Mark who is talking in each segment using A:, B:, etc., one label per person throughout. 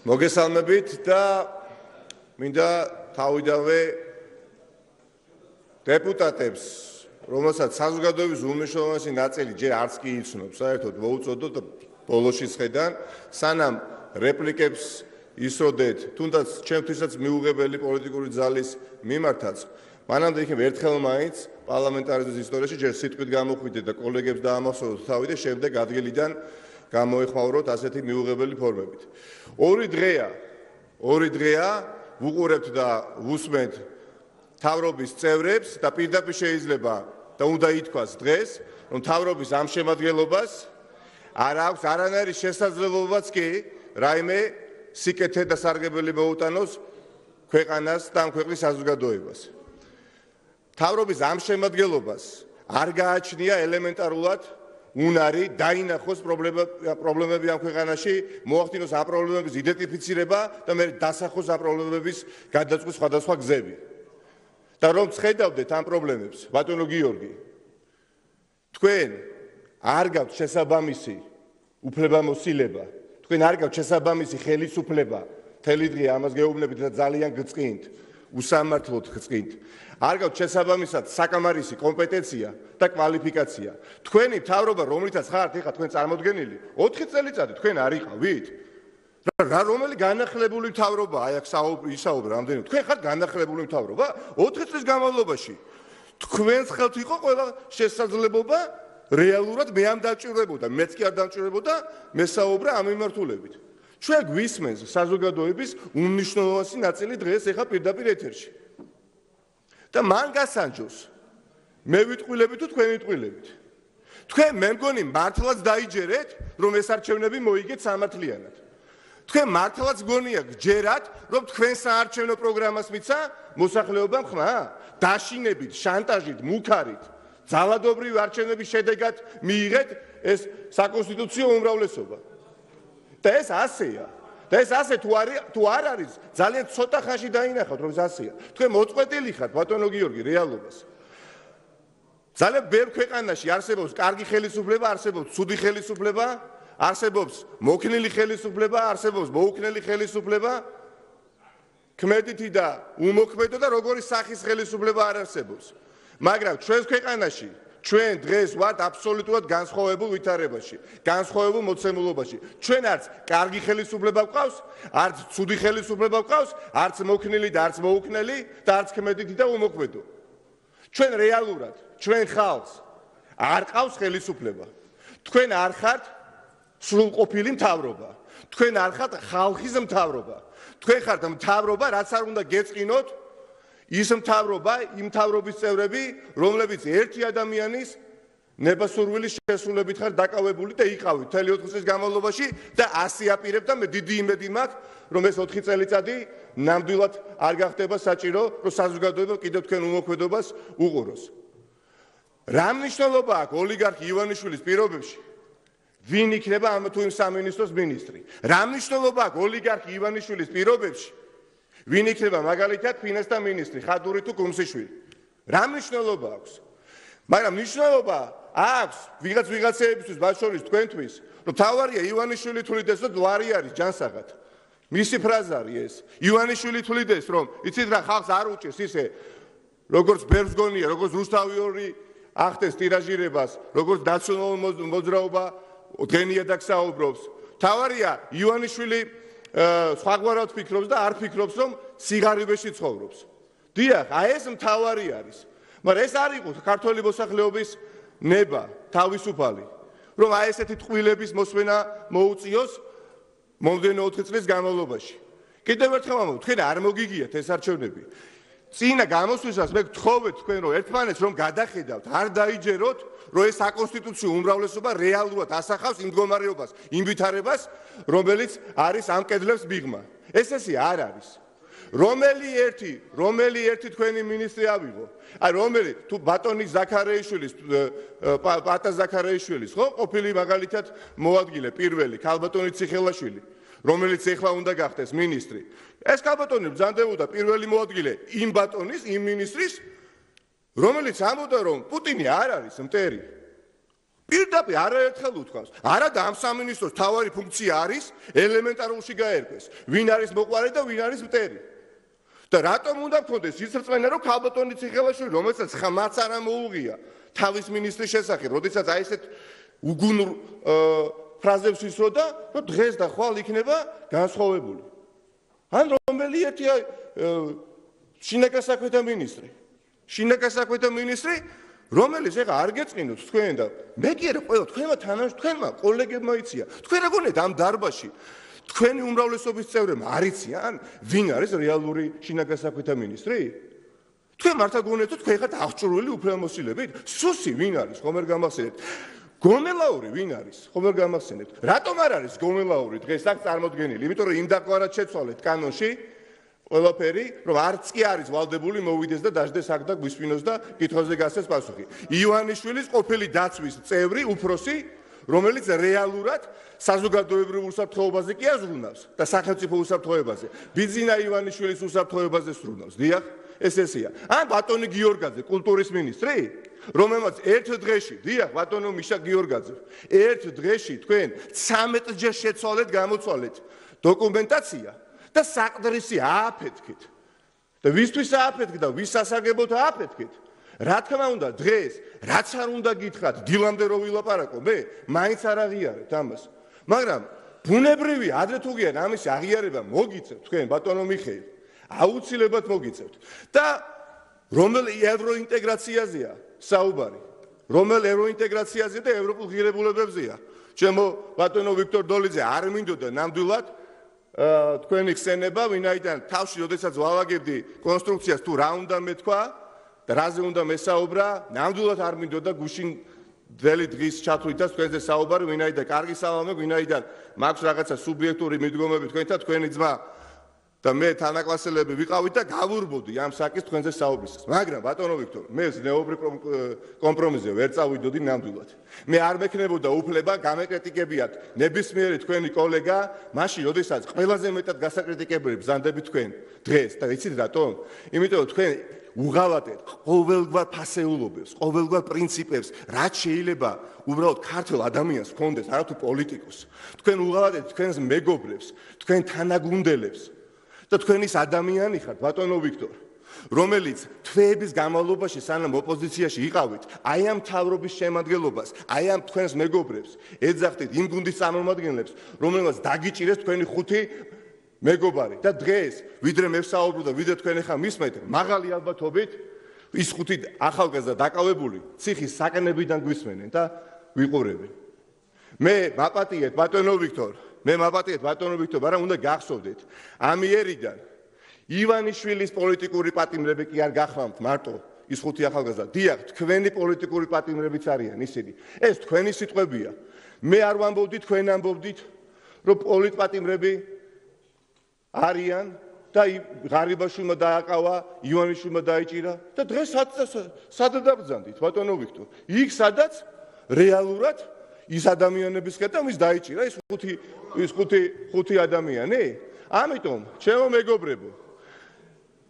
A: მოგესალმებით და მინდა თავიდანვე დეპუტატებს, რომელსაც საზოგადოების უმნიშვნელოვანესი ნაწილი ჯერ არც კი იცნობს, საერთოდ მოუწოდოთ ბოლოში ხედან, სანამ რეპლიკებს ისროდეთ, თუნდაც ჩემთვისაც მიუღებელი პოლიტიკური ძალის მიმართაც, მანამდე იქნებ ერთხელ მაინც პარლამენტარიზმის ისტორიაში ჯერ სიტყვით გამოხვიდეთ და კოლეგებს დაამახსოვროთ თავი და შემდეგ ადგილიდან გამოეხმაუროთ ასეთი მიუღებელი ფორმებით. ორი დღეა ვუყურებთ და ვუსმენთ მთავრობის წევრებს და პირდაპირ შეიძლება და უნდა ითქვას დღეს, რომ მთავრობის ამ შემადგენლობას არ აქვს არანაირი შესაძლებლობაც კი რაიმე სიკეთე და სარგებელი მოუტანოს ქვეყანას და ამ ქვეყნის საზოგადოებას. მთავრობის ამ შემადგენლობას არ გააჩნია ელემენტარულად უნარი დაინახოს პრობლემები ამ ქვეყანაში, მოახდინოს ამ პრობლემების იდენტიფიცირება და მე დასახოს ამ პრობლემების გადაწყვეტის სხვადასხვა გზები. და რომ ხედავდეთ ამ პრობლემებს, ბატონო გიორგი, თქვენ არ გაქვთ შესაბამისი უფლებამოსილება, თქვენ არ გაქვთ შესაბამისი ხელისუფლება, მთელი დღე ამას გეუბნებით და ძალიან გწყინთ, უსამართლოდ გწყინთ. არ გაქვთ შესაბამისად საკამარისი კომპეტენცია და კვალიფიკაცია. თქვენი მთავრობა, რომლითაც ხართ ეხლა თქვენ წარმოდგენილი, 4 წელიწადი თქვენ არ იყავით? რომელი განახლებული მთავრობა, აი აქ ისაუბრა რამდენი, თქვენ ხართ განახლებული მთავრობა? 4 წლის განმავლობაში თქვენს ხელთ იყო ყველა შესაძლებლობა რეალურად მე ამ დაჭირებოდა, მეც კი არ დამჭირებოდა მესაუბრა ამ მიმართულებით. ჩვენ გვისმენს საზოგადოების უმნიშვნელოვანესი ნაწილი დღეს ეხლა პირდაპირ ეთერში. და მან გასანჯოს მე ვიტყვილები თუ თქვენ ვიტყვილებით. თქვენ მე მგონი მართლაც დაიჯერეთ, რომ ეს არჩევნები მოიგეთ სამართლიანად. თქვენ მართლაც გონია გჯერათ, რომ თქვენ საარჩევნო პროგრამას მიცა მოსახლეობამ ხმა? დაშინებით, შანტაჟით, მუქარით, ძალადობრივი არჩევნების შედეგად მიიღეთ ეს საკონსტიტუციო უმრავლესობა. და ეს ასეა. და ეს ასე თუ არ არის, ძალიან ცოტა ხანში დაინახავთ, რომ ეს ასეა. თქვენ მოწყვეტილი ხართ, ბატონო გიორგი, რეალობას. ძალიან ბევრ ქვეყანაში არსებობს კარგი ხელისუფლება, არსებობს ცუდი ხელისუფლება, არსებობს მოქნილი ხელისუფლება, არსებობს მოუქნელი ხელისუფლება, ქმედითი და უმოქმედო და როგორი სახის ხელისუფლება არ არსებობს. მაგრამ ჩვენს ქვეყანაში ჩვენ დღეს ვართ აბსოლუტურად განსხვავებულ ვითარებაში, განსხვავებულ მოცემულობაში. ჩვენ არც კარგი ხელისუფლება გვყავს, არც ცუდი ხელისუფლება გვყავს, არც მოქნილი და არც მოუქნელი და არც ქმედითი და უმოქმედო. ჩვენ რეალურად, ჩვენ ხალხს არ ყავს ხელისუფლება. თქვენ არ ხართ სრულყოფილი მთავრობა. თქვენ არ ხართ ხალხის მთავრობა. თქვენ ხართ მთავრობა, რაც არ უნდა გეწყინოთ ის მთავრობა, იმ მთავრობის წევრები, რომლებიც ერთი ადამიანის ნებასურვილის შესრულებით ხარ დაკავებული და იყავით მთელი 4 წლის განმავლობაში და ასე აპირებ და მე დიდი იმედი მაქვს, რომ ეს 4 წელიწადი ნამდვილად არ გახდება საჭირო, რომ საზოგადოება კიდევ თქვენ უმოქმედობას უყუროს. რა მნიშვნელობა აქვს ოლიგარქი ივანიშვილის პირობებში? ვინ იქნება ამ თუ იმ სამინისტროს მინისტრი? რა მნიშვნელობა აქვს ოლიგარქი ივანიშვილის პირობებში? ვინ იქნება მაგალითად ფინანსთა მინისტრი, ხადური თუ კუმსიშვილი? რა მნიშვნელობა აქვს? მაგრამ მნიშვნელობა აქვს ვიღაცეებისთვის, მათ შორის თქვენთვის, რომ თავარია ივანიშვილი თulides, რომ ლარი არის ჯანსაღად. მისი ფრაზა არის ეს. ივანიშვილი თulides, რომ იცით რა ხალხს არ უჭირს ისე, როგორც ბერს გონია, როგორც რუსთავი ახდენს ტირაჟირებას, როგორც ნაციონალურ მოძრაობა დღენიადაკ საუბრობს. თავარია ივანიშვილი სხვაგვარად ფიქრობს და არ ფიქრობს, რომ სიღარიბეში ცხოვრობს. დიახ, აი ეს მთავარი არის. მაგრამ ეს არ იყო ქართული მოსახლეობის ნება, თავისუფალი, რომ აი ესეთი ტყვილების მოსმენა მოუწიოს მომდენო 4 წლის განმავლობაში. კიდევ ერთხელ ვამბობ, თქვენ არ მოგიგიათ ეს არჩევნები. წინა გამოსვლისას მე გთხოვეთ თქვენ, რომ ერთმანეთს რომ გადახედავთ, არ დაიჯეროთ, რომ ეს საკონსტიტუციო უმრავლესობა რეალურად ასახავს იმ მდგომარეობას, იმ ვითარებას, რომელიც არის ამ კედლებს მიღმა. ესე არ არის. რომელი ერთი თქვენი მინისტრი ავიღო? აი რომელი თუ ბატონი ზაქარეიშვილის, პატა ზაქარეიშვილის, ხო, ყოფილი მაგალითად მოადგილე პირველი, ქალბატონი ციხელაშვილი, რომელიც ეხლა უნდა გახდეს მინისტრი. ეს ქალბატონი ბრძანდებოდა პირველი მოადგილე იმ ბატონის, იმ მინისტრის, რომელიც ამბობდა, რომ პუტინი არ არის მტერი. პირდაპირ არაერთხელ უთქვამს, არა და ამ სამინისტროს თავარი ფუნქცია არის ელემენტარულში გაერკვეს, ვინ არის მოყვარე და ვინ არის მტერი. და რატომ უნდა გქონდეს ის რწმენა, რომ ქალბატონი ციხელაშვილი, რომელსაც ხმაც არ მოუღია თავის მინისტრის შესახებ, როდესაც აი ესეთ უგუნურ ფრაზებს ისრო და დღეს და ხვალ იქნება განსხვავებული. ან რომელი ერთი შინაგან საქმეთა მინისტრი. შინაგან საქმეთა მინისტრი, რომელიც ეხა არ გეწყინოთ თქვენ და მე კი არა ყველა თქვენმა თქვენმა კოლეგებმა იციან. თქვენ რა გონიათ ამ დარბაზში თქვენი უმრავლესობის წევრებმა არ იციან ვინ არის რეალური შინაგან საქმეთა მინისტრი? თქვენ მართლა გონიათ რომ თქვენ ხართ აღჭურვილი უფლებამოსილებით? სუსი ვინ არის? ხომ არ გამახსენებთ? გომელაური ვინ არის? ხომ არ გამახსენებთ? რატომ არ არის გომელაური დღეს აქ წარმოდგენილი? იმიტომ რომ იმ დაკვარად შეცვალეთ კანონში ყველაფერი, რომ არც კი არის ვალდებული მოვიდეს და დაждდეს აქ და გვისვინოს და კითხვაზე გასცეს პასუხი. ივანიშვილის ყოფილი დაცვის წევრი, უფროსი, რომელიც რეალურად საზოგადოებრივ უსაფრთხოებაზე კი აზრუნავს და სახელმწიფო უსაფრთხოებაზე. ბიძინა ივანიშვილის უსაფრთხოებაზე სრუნავს. დიახ, ეს ესეა. ან ბატონი გიორგაძე, კულტურის მინისტრი, რომელმაც ერთ დღეში, დიახ, ბატონო მიშა გიორგაძე, ერთ დღეში თქვენ 13-ჯერ შეცვალეთ, გამოცვალეთ დოკუმენტაცია და საყდრისი ააფეთქეთ. და ვისთვის ააფეთქეთ და ვის სასარგებლოდ ააფეთქეთ? რა თქმა უნდა, დღეს რაც არ უნდა გითხრათ, დილამდე რო ვილაპარაკო, მე მაინც არ აღიარებთ ამას. მაგრამ ბუნებრივი ადრე თუ გიან ამის აღიარება მოგიწევთ თქვენ ბატონო მიხეილ, აუცილებლად მოგიწევთ. და რომელ ევროინტეგრაციაზეა საუბარი? რომელ ევროინტეგრაციაზე და ევროპულ ღირებულებებზეა? ჩემო ბატონო ვიქტორ დოლიძე არ მინდოდა ნამდვილად თქვენი ხსენება, ვინაიდან თავში როდესაც ვალაგებდი კონსტრუქციას თუ რა უნდა მეთქვა და რაზე უნდა მესაუბრა, ნამდვილად არ მინდოდა გუშინ ძველი დღის ჩათვლითაც თქვენზე საუბარი, ვინაიდან კარგი სალამი, ვინაიდან მაქვს რაღაცა სუბიექტური მიდგომები თქვენთან, თქვენი ძმა და მე თანაკლასელები ვიყავით და გავურბოდი ამ საკის თქვენზე საუბრისას. მაგრამ ბატონო ვიქტორ, მე ზნეობრივ კომპრომისზე ვერ წავიდოდი ნამდვილად. მე არ მექნებოდა უფლება გამეკრიტიკებიათ ნებისმიერი თქვენი კოლეგა, მაშინ როდესაც ყველაზე მეტად გასაკრიტიკებელი ბრძანდებით თქვენ დღეს და იცით რატომ? იმიტომ რომ თქვენ უღალატეთ ყოველგვარ ფასეულობებს, ყოველგვარ პრინციპებს, რაც შეიძლება უბრალოდ ქართულ ადამიანს ჰქონდეს, არა თუ პოლიტიკოს. თქვენ უღალატეთ თქვენს მეგობრებს, თქვენ თანაგუნდელებს და თქვენის ადამიანი ხართ, ბატონო ვიქტორ, რომელიც თვეების განმავლობაში სანამ ოპოზიციაში იყავით, აი ამ მთავრობის შემადგენლობას, აი ამ თქვენს მეგობრებს ეძახდით იმ გუნდის წარმომადგენლებს, რომელმაც დაგიჭირეს თქვენი ხუთი მეგობარი და დღეს ვიდრე მე ვსაუბრობ და ვიდრე თქვენ ახლა მისმენთ, მაღალი ალბათობით ის ხუთი ახალგაზრდა დაკავებული ციხის საკნებიდან გვისმენენ და ვიყურებენ. მე მაპატიეთ ბატონო ვიქტორ, მაგრამ უნდა გახსოვდეთ, ამიერიდან ივანიშვილის პოლიტიკური პატიმრები კი არ გახლავთ მარტო ის ხუთი ახალგაზრდა. დიახ, თქვენი პოლიტიკური პატიმრებიც არიან ისინი. ეს თქვენი სიტყვებია. მე არ ვამბობდი, თქვენ ამბობდით, რომ პოლიტპატიმრები არიან და ღარიბაშვილმა დააკავა, ივანიშვილმა დაიჭირა და დღეს სად დაბრძანდით, ბატონო ვიქტორ? იქ სადაც რეალურად ის ადამიანების ხედავ ის დაიჭირა ის ხუთი ადამიანი. ამიტომ ჩემო მეგობრებო,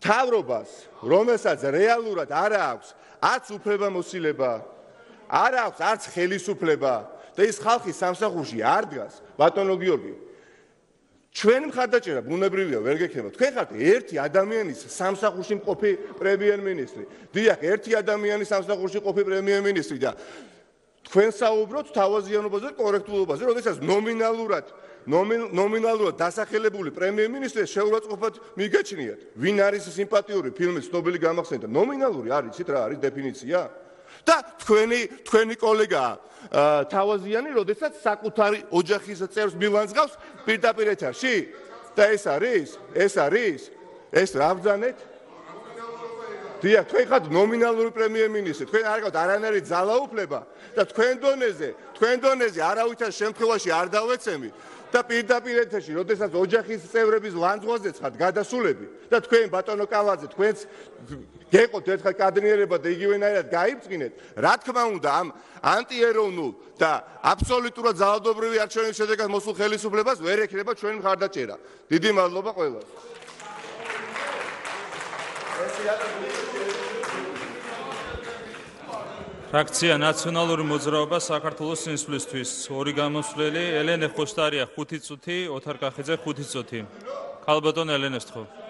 A: მთავრობას, რომელსაც რეალურად არ აქვს არც უფლებამოსილება, არ აქვს არც ხელისუფლება და ის ხალხის სამსახურში არ დგას, ბატონო გიორგი, ჩვენი მხარდაჭერა ბუნებრივია, ვერ გექნება. თქვენ ხართ ერთი ადამიანის სამსახურში მყოფი პრემიერ-მინისტრი. დიახ, ერთი ადამიანის სამსახურში მყოფი პრემიერ-მინისტრი და თქვენ საუბრობთ თავაზიანობაზე, კორექტულობაზე, როდესაც ნომინალურად დასახელებული პრემიერ-მინისტრი შეურაცხყოფად მიგაჩნიათ. ვინ არის სიმპათიური ფილმის ცნობილი გამახსენდა? ნომინალური არის, იცით რა არის დეფინიცია? და თქვენი კოლეგა თავაზიანი, როდესაც საკუთარი ოჯახის წევრს მილანს გავს პირდაპირ ეთერში და ეს რა ბრძანეთ? დიახ, თქვენ ხართ ნომინალური პრემიერ-მინისტრი, თქვენ არ გაქვთ არანაირი ძალაუფლება და თქვენ დონეზე არავითარ შემთხვევაში არ დავეცემი და პირდაპირ ეთერში, როდესაც ოჯახის წევრების ლანძღვაზეც ხართ გადასულები და თქვენ ბატონო კალაძე, თქვენც გეყოთ ერთხელ კადრიერება და იგივენაირად გაიბწყინეთ, რა თქმა უნდა ამ ანტიეროვნულ და აბსოლუტურად ძალადობრივი არჩევნების შედეგად მოსულ ხელისუფლებას ვერ ექნება ჩვენი მხარდაჭერა. დიდი მადლობა ყველას.
B: ფრაქცია ნაციონალური მოძრაობა საქართველოს სინსვლისთვის. ორი გამოსვლელი ელენე ხოშტარია 5 წუთი, ოთარ კახიძე 5 წუთი. ქალბატონ ელენეს თხოვ.